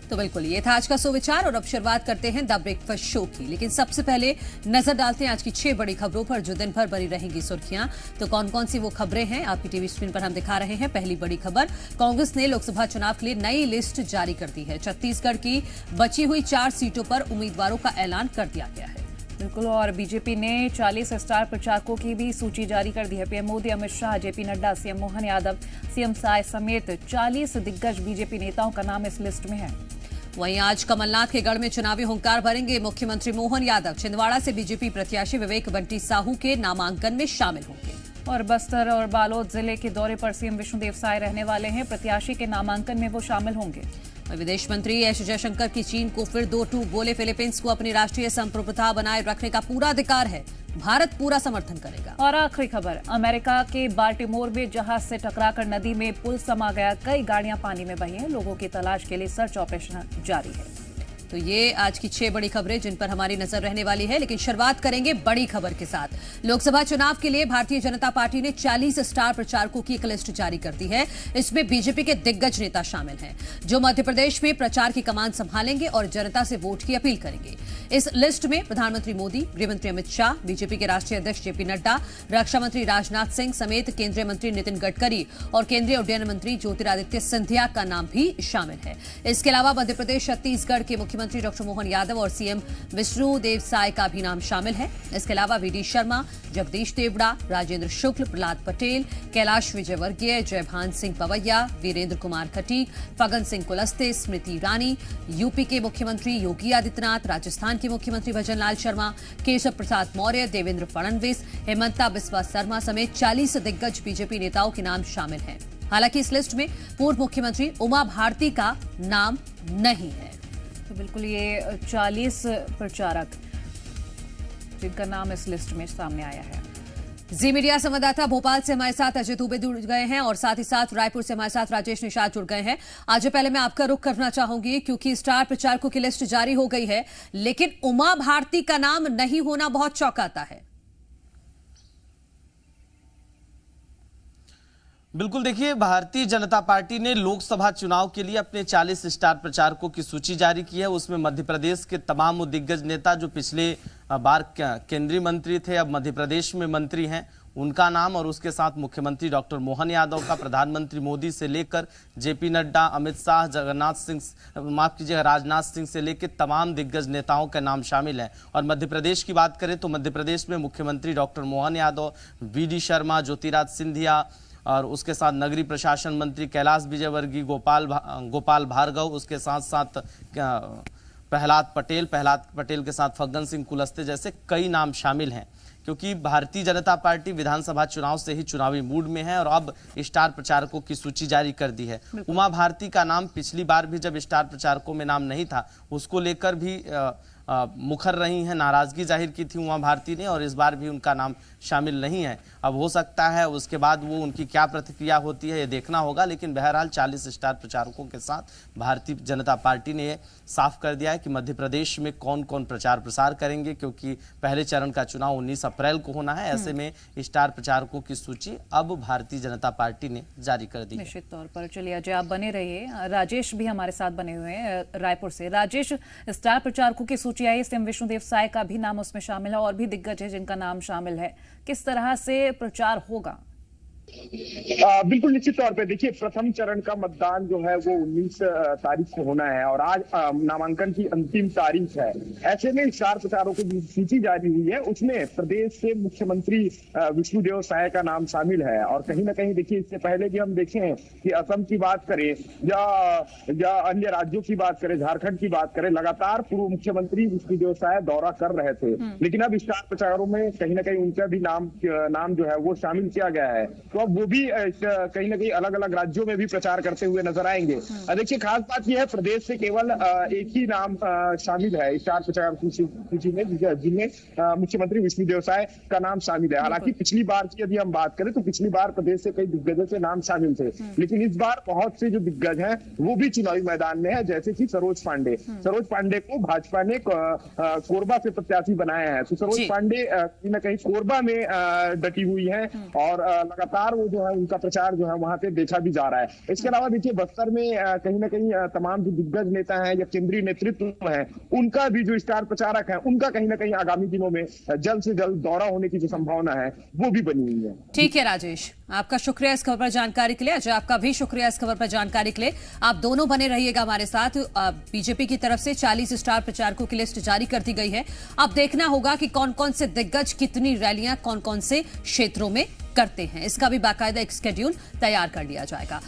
तो बिल्कुल ये था आज का सुविचार और अब शुरुआत करते हैं द ब्रेकफास्ट शो की। लेकिन सबसे पहले नजर डालते हैं आज की 6 बड़ी खबरों पर जो दिन भर बनी रहेंगी सुर्खियां। तो कौन कौन सी वो खबरें हैं आपकी टीवी स्क्रीन पर हम दिखा रहे हैं। पहली बड़ी खबर, कांग्रेस ने लोकसभा चुनाव के लिए नई लिस्ट जारी कर दी है। छत्तीसगढ़ की बची हुई 4 सीटों पर उम्मीदवारों का ऐलान कर दिया गया है। बिल्कुल, और बीजेपी ने 40 स्टार प्रचारकों की भी सूची जारी कर दी है। PM Modi, Amit Shah, JP Nadda, CM Mohan Yadav, CM Sai समेत 40 दिग्गज बीजेपी नेताओं का नाम इस लिस्ट में है। वहीं आज कमलनाथ के गढ़ में चुनावी हुंकार भरेंगे मुख्यमंत्री मोहन यादव। छिंदवाड़ा से बीजेपी प्रत्याशी विवेक बंटी साहू के नामांकन में शामिल होंगे। और बस्तर और बालोद जिले के दौरे पर सीएम विष्णुदेव साय रहने वाले हैं। प्रत्याशी के नामांकन में वो शामिल होंगे। विदेश मंत्री एस जयशंकर की चीन को फिर 2 टूक बोले, फिलीपींस को अपनी राष्ट्रीय संप्रभुता बनाए रखने का पूरा अधिकार है, भारत पूरा समर्थन करेगा। और आखिरी खबर, अमेरिका के बाल्टीमोर में जहाज से टकराकर नदी में पुल समा गया, कई गाड़ियां पानी में बही हैं। लोगों की तलाश के लिए सर्च ऑपरेशन जारी है। तो ये आज की 6 बड़ी खबरें जिन पर हमारी नजर रहने वाली है। लेकिन शुरुआत करेंगे बड़ी खबर के साथ। लोकसभा चुनाव के लिए भारतीय जनता पार्टी ने 40 स्टार प्रचारकों की एक लिस्ट जारी कर दी है। इसमें बीजेपी के दिग्गज नेता शामिल हैं जो मध्य प्रदेश में प्रचार की कमान संभालेंगे और जनता से वोट की अपील करेंगे। इस लिस्ट में प्रधानमंत्री मोदी, गृहमंत्री अमित शाह, बीजेपी के राष्ट्रीय अध्यक्ष जेपी नड्डा, रक्षा मंत्री राजनाथ सिंह समेत केंद्रीय मंत्री नितिन गडकरी और केंद्रीय उड्डयन मंत्री ज्योतिरादित्य सिंधिया का नाम भी शामिल है। इसके अलावा मध्य प्रदेश, छत्तीसगढ़ के मुख्यमंत्री डॉक्टर मोहन यादव और सीएम विष्णुदेव साय का भी नाम शामिल है। इसके अलावा वीडी शर्मा, जगदीश देवड़ा, राजेंद्र शुक्ल, प्रहलाद पटेल, कैलाश विजयवर्गीय, जयभान सिंह पवैया, वीरेंद्र कुमार खटीक, फगन सिंह कुलस्ते, स्मृति ईरानी, यूपी के मुख्यमंत्री योगी आदित्यनाथ, राजस्थान के मुख्यमंत्री भजनलाल शर्मा, केशव प्रसाद मौर्य, देवेंद्र फडणवीस, हेमंता बिस्वा शर्मा समेत 40 दिग्गज बीजेपी नेताओं के नाम शामिल हैं। हालांकि इस लिस्ट में पूर्व मुख्यमंत्री उमा भारती का नाम नहीं है। तो बिल्कुल ये 40 प्रचारक जिनका नाम इस लिस्ट में सामने आया है। जी मीडिया संवाददाता भोपाल से हमारे साथ अजय दुबे जुड़ गए हैं और साथ ही साथ रायपुर से हमारे साथ राजेश निषाद जुड़ गए हैं। आज पहले मैं आपका रुख करना चाहूंगी क्योंकि स्टार प्रचारकों की लिस्ट जारी हो गई है, लेकिन उमा भारती का नाम नहीं होना बहुत चौंकाता है। बिल्कुल, देखिए भारतीय जनता पार्टी ने लोकसभा चुनाव के लिए अपने 40 स्टार प्रचारकों की सूची जारी की है। उसमें मध्य प्रदेश के तमाम वो दिग्गज नेता जो पिछले बार केंद्रीय मंत्री थे, अब मध्य प्रदेश में मंत्री हैं, उनका नाम और उसके साथ मुख्यमंत्री डॉक्टर मोहन यादव का, प्रधानमंत्री मोदी से लेकर जेपी नड्डा, अमित शाह, राजनाथ सिंह से लेकर तमाम दिग्गज नेताओं का नाम शामिल है। और मध्य प्रदेश की बात करें तो मध्य प्रदेश में मुख्यमंत्री डॉक्टर मोहन यादव, वीडी शर्मा, ज्योतिरादित्य सिंधिया और उसके साथ नगरीय प्रशासन मंत्री कैलाश विजयवर्गीय, गोपाल भार्गव, उसके साथ साथ प्रहलाद पटेल के साथ फग्गन सिंह कुलस्ते जैसे कई नाम शामिल हैं। क्योंकि भारतीय जनता पार्टी विधानसभा चुनाव से ही चुनावी मूड में है और अब स्टार प्रचारकों की सूची जारी कर दी है। उमा भारती का नाम पिछली बार भी जब स्टार प्रचारकों में नाम नहीं था, उसको लेकर भी मुखर रही हैं, नाराजगी जाहिर की थी उमा भारती ने और इस बार भी उनका नाम शामिल नहीं है। अब हो सकता है उसके बाद वो उनकी क्या प्रतिक्रिया होती है ये देखना होगा, लेकिन बहरहाल 40 स्टार प्रचारकों के साथ भारतीय जनता पार्टी ने ये साफ कर दिया है कि मध्य प्रदेश में कौन कौन प्रचार प्रसार करेंगे, क्योंकि पहले चरण का चुनाव 19 अप्रैल को होना है। ऐसे में स्टार प्रचारकों की सूची अब भारतीय जनता पार्टी ने जारी कर दी। निश्चित तौर पर चलिए अजय आप बने रहिए। राजेश भी हमारे साथ बने हुए हैं रायपुर से। राजेश, स्टार प्रचारकों की सूची आई, सीएम विष्णुदेव साय का भी नाम उसमें शामिल है और भी दिग्गज है जिनका नाम शामिल है, किस तरह से प्रचार होगा? बिल्कुल निश्चित तौर पे देखिए, प्रथम चरण का मतदान जो है वो 19 तारीख को होना है और आज नामांकन की अंतिम तारीख है। ऐसे में स्टार प्रचारकों की सूची जारी हुई है, उसमें प्रदेश से मुख्यमंत्री विष्णुदेव साय का नाम शामिल है। और कहीं ना कहीं देखिए, इससे पहले भी हम देखें कि असम की बात करें या अन्य राज्यों की बात करें, झारखंड की बात करें, लगातार पूर्व मुख्यमंत्री विष्णुदेव साय दौरा कर रहे थे, लेकिन अब स्टार प्रचारों में कहीं ना कहीं उनका भी नाम जो है वो शामिल किया गया है। तो अब वो भी कहीं ना कहीं अलग अलग राज्यों में भी प्रचार करते हुए नजर आएंगे। देखिए, खास बात यह है प्रदेश से केवल एक ही नाम शामिल है स्टार प्रचार सूची में, जिनमें मुख्यमंत्री विष्णुदेव साय का नाम शामिल है। हालांकि पिछली बार की यदि हम बात करें तो पिछली बार प्रदेश से कई दिग्गजों के नाम शामिल थे, लेकिन इस बार बहुत से जो दिग्गज हैं वो भी चुनावी मैदान में है, जैसे कि सरोज पांडे को भाजपा ने कोरबा से प्रत्याशी बनाया है। तो सरोज पांडे कहीं ना कहीं कोरबा में डटी हुई है और लगातार लगातार वो जो है उनका प्रचार जो है वहां पे देखा भी जा रहा है। इसके अलावा देखिए बस्तर में कहीं ना कहीं तमाम जो दिग्गज नेता हैं या केंद्रीय नेतृत्व है उनका भी जो स्टार प्रचारक है उनका कहीं ना कहीं आगामी दिनों में जल्द से जल्द दौरा होने की जो संभावना है वो भी बनी हुई है। ठीक है राजेश, आपका शुक्रिया इस खबर पर जानकारी के लिए। अजय, आपका भी शुक्रिया इस खबर पर जानकारी के लिए। आप दोनों बने रहिएगा हमारे साथ। बीजेपी की तरफ से 40 स्टार प्रचारकों की लिस्ट जारी कर दी गई है। अब देखना होगा कि कौन कौन से दिग्गज कितनी रैलियां कौन कौन से क्षेत्रों में करते हैं। इसका भी बाकायदा एक शेड्यूल तैयार कर लिया जाएगा।